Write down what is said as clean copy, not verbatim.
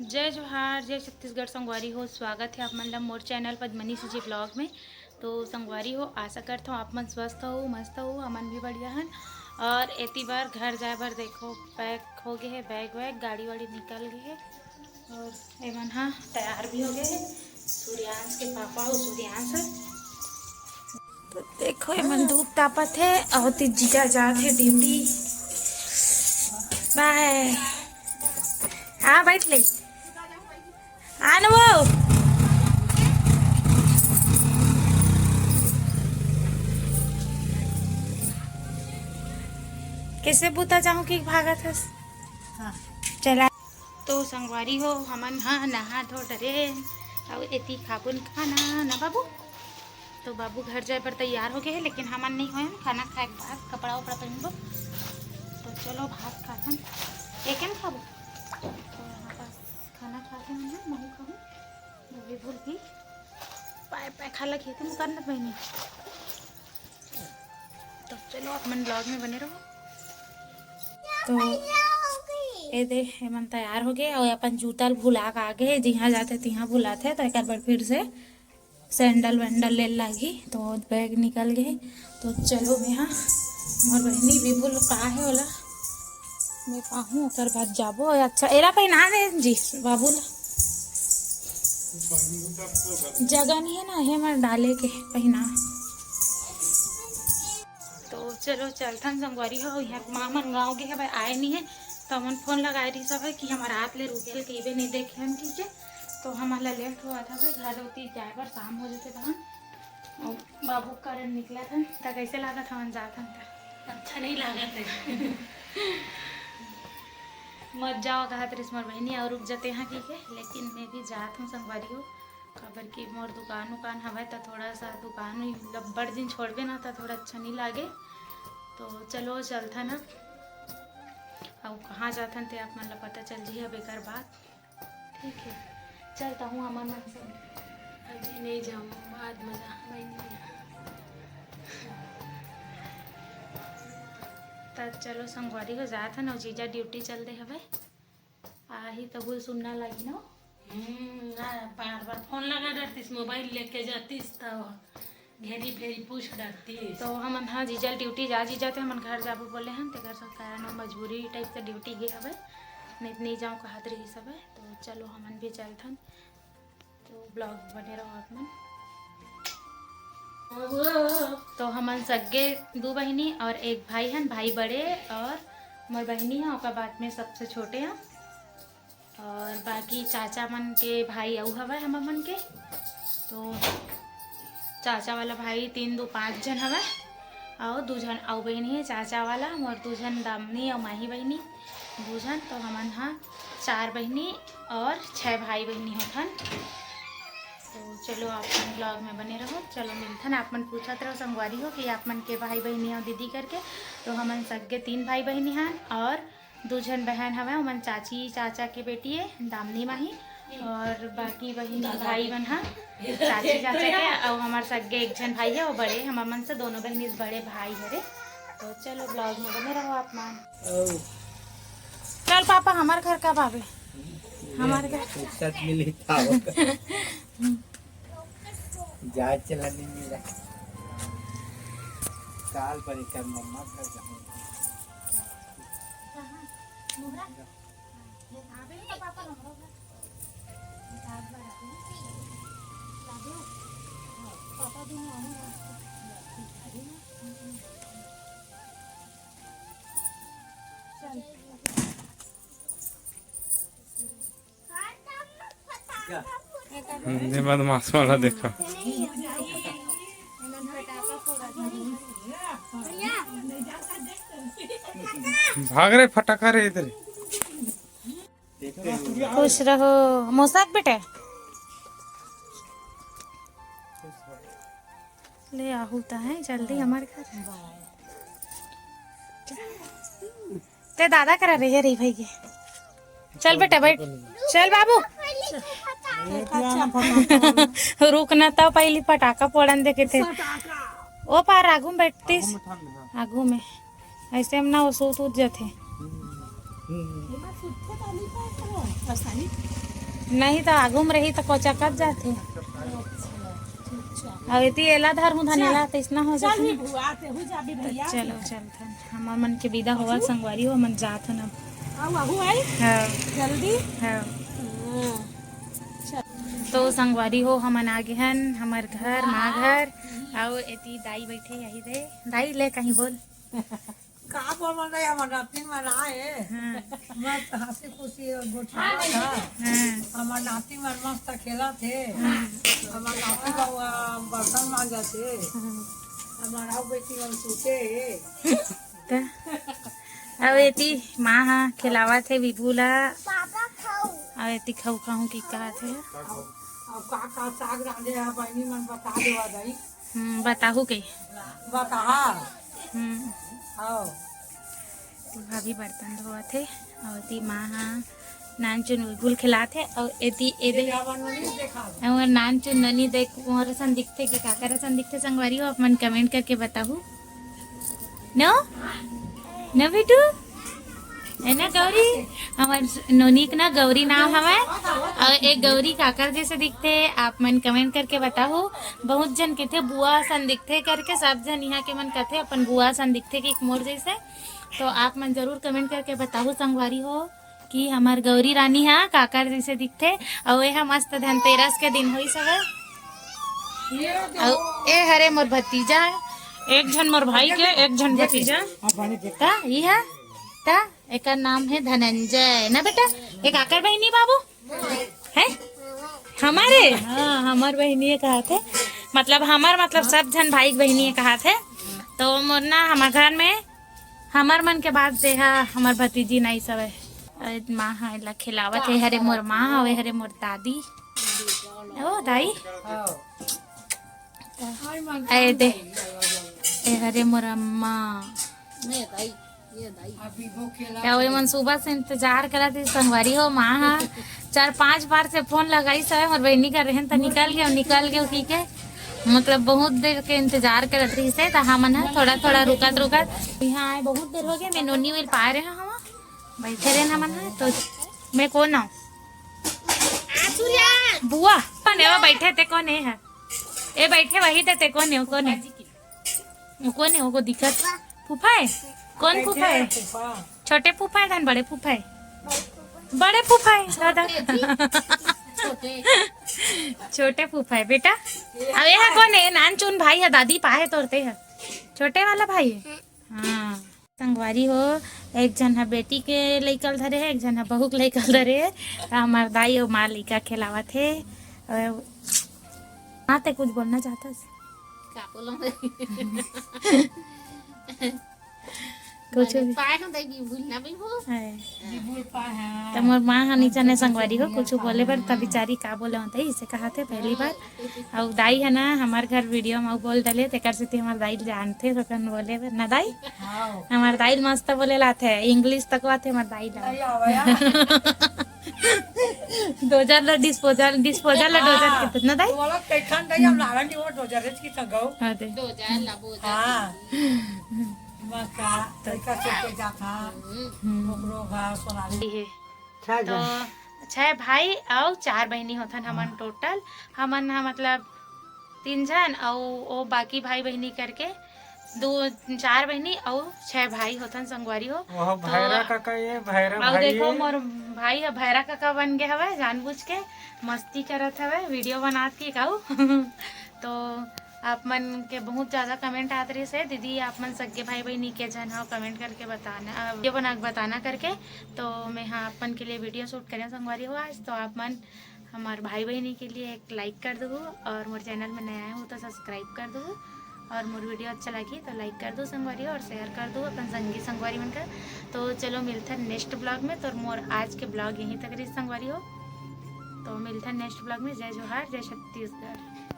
जय जोहार, जय छत्तीसगढ़। संगवारी हो, स्वागत है आप मन ला मोर चैनल पद्मनी जी ब्लॉग में। तो संगवारी हो, आशा करता हूँ आप मन स्वस्थ हो, मस्त हो, अमन भी बढ़िया हन। और एती बार घर जाए बर देखो पैक हो गए है, बैग वैग गाड़ी वाड़ी निकल गई है और एमन हाँ तैयार भी हो गए है। सूर्यांश के पापा और सूर्यांश है तो देखो एमन धूप तापत है और जीजा जात है ड्यूटी। बाय। हाँ बैठ ले आनवो। कैसे बूता चाहूँ कि भागत हस। हाँ चला। तो संगवारी हो हमन हाँ नहा धो डरे और एती खाबुन खाना ना बाबू। तो बाबू घर जाए पर तैयार हो गए हैं लेकिन हमन नहीं होए खाना खाए के बाद कपड़ा उपड़ा पहनबो। तो चलो भात खाथन एक खाबो। तो यहाँ पास खाना खाते हैं मैं खाऊँ भी भूल गई पाए पाए खा लगी तुम करना बहनी। तो चलो अपन ब्लॉग में बने रहो। तो ये दे हेमन तैयार हो गए और अपन जूता भुला के आ गए जहाँ जाते तिहाँ भुलाते तो एक बार फिर से सैंडल वैंडल ले लागी तो बैग निकल गए। तो चलो यहाँ मोर बहनी विपुल का है वाला मैं पाहूँ और बाद जाबो। अच्छा एरा पहना दे जी बाबू ला जगह नहीं है ना है मैं डाले के पहना। तो चलो चलथन संगवारी हो यहाँ मामन गाँव गए है आए नहीं है तो हमन फोन लगाए रही सब है कि हमारा रात ले रुके कहीं नहीं देखे हम ठीक है। तो हमारा लेट हुआ था भाई घर होती जाए पर शाम हो जाते तहन और बाबू कारण निकला था तो कैसे लगा था मन जाता था अच्छा नहीं लगा था। मत जाओ कहा तेरे मोर बहनी और रुक जाते हैं ठीक है लेकिन मैं भी जात हूँ संगवारी हो खबर की मोर दुकान उकान हवा तो थोड़ा सा दुकान लब्बड़ दिन छोड़बे ना तो थोड़ा अच्छा नहीं लागे। तो चलो चलता ना और कहाँ जाथन ते आप मन ला पता चल जी अब एक बात ठीक है। चलता हूँ अमन मन से अभी नहीं जाऊँ बाद मजा तब चलो संगवारी हो जात हन और जीजा ड्यूटी चल दे हवे आही तब सुनना लगी ना बार बार फोन लगा डरतीस मोबाइल लेके जातीस तो घेरी फेरी पूछ डरतीस। तो हमन हाँ जीजा ड्यूटी जा जीजा थे हमन घर जाबो बोले हन तेकर सब कारण मजबूरी टाइप से ड्यूटी गए हवे नहीं जाऊँ कहत रही सब है। तो चलो हमन भी चलथन तो ब्लॉग बने रहो आप मन। तो हमन सगे दो बहनी और एक भाई हैं भाई बड़े और मोर बहनी है और बाद में सबसे छोटे हैं और बाकी चाचा मन के भाई अऊ हवे हम मन के। तो चाचा वाला भाई 3 2 5 जन हवे और 2 जन अऊ बहनी है चाचा वाला और 2 जन दामनी और माही बहनी 2 जन। तो हमन हाँ 4 बहनी और 6 भाई बहनी होथन। तो चलो आप मन ब्लॉग में बने रहो। चलो मिलथन आप मन पूछत रहो संगवारी हो कि आप मन के भाई बहनी और दीदी करके। तो हमन सगे 3 भाई बहनी हैं और 2 जन बहन हवे उमन चाची चाचा के बेटी है दामनी माही और बाकी बहन भाई बन हाँ चाची चाचा के और हमारे सगे एक जन भाई है वो बड़े हम मन से दोनों बहनी बड़े भाई हरे। तो चलो ब्लॉग में बने रहो आप मन। चल पापा हमारे घर कब आवे हमारे घर जा चला नहीं काल पर कर मम्मा घर जाऊँ बदमाश वाला देखो भाग रहे फटाका रहे इधर। खुश रहो मोसाक बेटे ले आहूता है जल्दी हमारे घर ते दादा करा रही है री भाई के। चल बेटा बैठ चल बाबू रुकना तो पहली पटाखा फोड़न देखे थे ओ पार आगू में बैठतीस आगू में ऐसे में ना वो सूत उत जाते नहीं तो आगू में रही तो कोचा कब जाते अब इतनी एला धर मुँह धनेला तो इतना हो जाते चलो चलते हमार मन के विदा हुआ संगवारी हो मन जात हन अब हाँ जल्दी हाँ तो संगवारी हो हमन आगे हन हमार घर माँ घर आओ एती दाई बैठे यही दे दाई ले कहीं बोल का बोल रहे हम नाती में आए मस्त हंसी खुशी गोठा था हमार नाती में मस्त खेला थे हमार नाती का बर्तन मांजा थे हमारा बेटी हम सोचे अब एती माँ हाँ खिलावा थे विभू ला अब एती खाऊ खाऊ की कहा थे अब का साग रांधे है बहनी मन बता देवा दई बताहू के बता आओ तो भाभी बर्तन धोआ थे और ती माँ हाँ नान चुन विभूल खिला थे और एती एदे और नान चुन ननी देख मोर सन दिखते कि काकर सन दिखते संगवारी हो अपन कमेंट करके बताहू नो न बेटू है ना गौरी हमार नोनिक ना गौरी नाम हमें और एक गौरी काकर जैसे दिखते आप मन कमेंट करके बताओ बहुत जन कहते बुआ सन दिखते करके सब जन यहाँ के मन कहते अपन बुआ सन दिखते कि मोर जैसे तो आप मन जरूर कमेंट करके बताओ संगवारी हो कि हमार गौरी रानी हाँ काकर जैसे दिखते और ये मस्त धनतेरस के दिन हुई सब और ए हरे मोर भतीजा एक झन मोर भाई के एक झन भतीजा ता ये है ता एक नाम है धनंजय ना बेटा एक आकर बहनी बाबू है हमारे हाँ हमार बहनी कहा थे मतलब हमार मतलब सब जन भाई बहनी कहा थे तो मोर ना हमार घर में हमार मन के बाद से हमार भतीजी नहीं सब है माँ हाँ ला खिलावत है हरे मोर माँ हवे हरे मोर दादी ओ दाई ए दे ए हरे मोर अम्मा मन सुबह से इंतजार करा थी संगवारी हो माँ हाँ 4-5 बार से फोन लगाई सब और बहनी कर रहे तो निकल गए ठीक है मतलब बहुत देर के इंतजार करत रही से तो हमन थोड़ा थोड़ा रुकत यहाँ आए बहुत देर हो गया मैं नोनी मिल पा रहे हम बैठे रहे हमन तो मैं कौन हूँ बुआ कौन है बैठे थे कौन है ए बैठे वही थे कौन है कौन है वो दिक्कत फूफा है कौन फूफा है छोटे फूफा है धन बड़े फूफा है बड़े फूफा है दादा छोटे फूफा है बेटा अब यह कौन है नान चुन भाई है दादी पाए तोड़ते है छोटे वाला भाई है हाँ संगवारी हो एक जन है बेटी के लइकल धरे है एक जन है बहू के लइकल धरे है हमार दाई और माँ लइका खिलावा थे हाँ ते कुछ बोलना चाहता कुछ तो मोर माँ हाँ नीचा ने संगवारी हो कुछ बोले पर तब बेचारी का बोले होते इसे कहा थे पहली बार और दाई है ना हमारे घर वीडियो में बोल डले तेकर से हमारे दाई जानते तो कन बोले ना दाई हमारे दाई मस्त बोले लाते इंग्लिश तक आते हमारे दाई ला 2000 ला डिस्पोजल डोजर कितना दाई बोला कैखन दई हम लावन दी वो डोजर की संगौ हां दे 2000 ला बोझ हां मका तरीका से जाता ओकरो घास सोनाली है तो 6 भाई और 4 बहनी होथन हमन टोटल हमन मतलब 3 जन और वो बाकी भाई बहनी करके 4 बहनी और 6 भाई होथन संगवारी हो वह भैरा काका ये भैरा और भाई देखो मोर भाई है भैरा काका बन गया हवे जानबूझ के मस्ती करत हवे वीडियो बनात के काऊ तो आप मन के बहुत ज़्यादा कमेंट आते रहे से दीदी आप मन सगे भाई बहनी के जन हो कमेंट करके बताना वीडियो बताना करके तो मैं हाँ आप मन के लिए वीडियो शूट करें संगवारी हो आज तो आप मन हमारे भाई बहनी के लिए एक लाइक कर दो और मोर चैनल में नया हो तो सब्सक्राइब कर दो और मोर वीडियो अच्छा लगी तो लाइक कर दो संगवारी और शेयर कर दो अपन संगी संगवारी बनकर तो चलो मिलते हैं नेक्स्ट ब्लॉग में तो मोर आज के ब्लॉग यहीं तक रही संगवारी हो तो मिलते हैं नेक्स्ट ब्लॉग में जय जोहार जय छत्तीसगढ़।